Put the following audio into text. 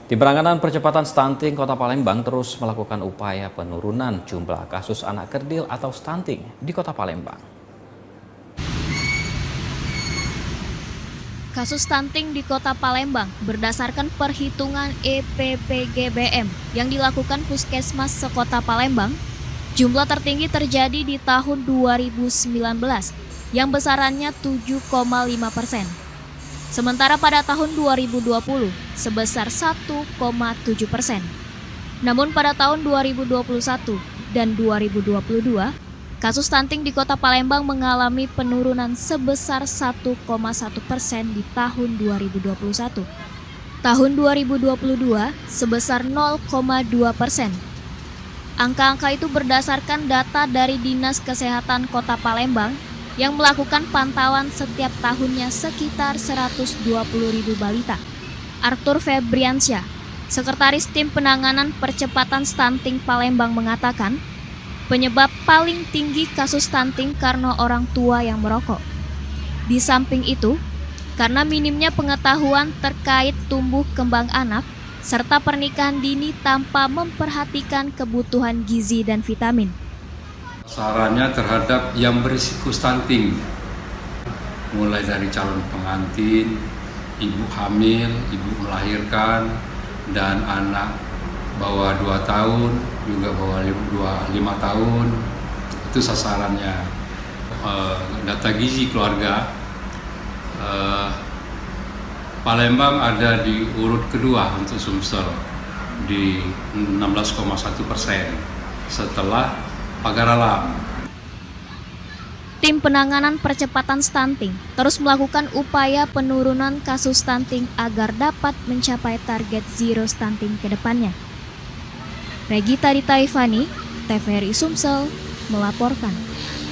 Tim Penanganan Percepatan Stunting Kota Palembang terus melakukan upaya penurunan jumlah kasus anak kerdil atau stunting di Kota Palembang. Kasus stunting di Kota Palembang berdasarkan perhitungan EPPGBM yang dilakukan Puskesmas Sekota Palembang, jumlah tertinggi terjadi di tahun 2019 yang besarannya 7,5%. Sementara pada tahun 2020 sebesar 1,7%. Namun pada tahun 2021 dan 2022, kasus stunting di Kota Palembang mengalami penurunan sebesar 1,1% di tahun 2021. Tahun 2022 sebesar 0,2%. Angka-angka itu berdasarkan data dari Dinas Kesehatan Kota Palembang yang melakukan pantauan setiap tahunnya sekitar 120.000 balita. Arthur Febriansyah, Sekretaris Tim Penanganan Percepatan Stunting Palembang mengatakan, penyebab paling tinggi kasus stunting karena orang tua yang merokok. Di samping itu, karena minimnya pengetahuan terkait tumbuh kembang anak, serta pernikahan dini tanpa memperhatikan kebutuhan gizi dan vitamin. Sarannya terhadap yang berisiko stunting, mulai dari calon pengantin, ibu hamil, ibu melahirkan, dan anak bawah 2 tahun, juga bawah 5 tahun, itu sasarannya. Data gizi keluarga, Palembang ada di urut kedua untuk Sumsel di 16,1% setelah Pagar Alam. Tim Penanganan Percepatan Stunting terus melakukan upaya penurunan kasus stunting agar dapat mencapai target zero stunting ke depannya. Regita Ditaifani, TVRI Sumsel, melaporkan.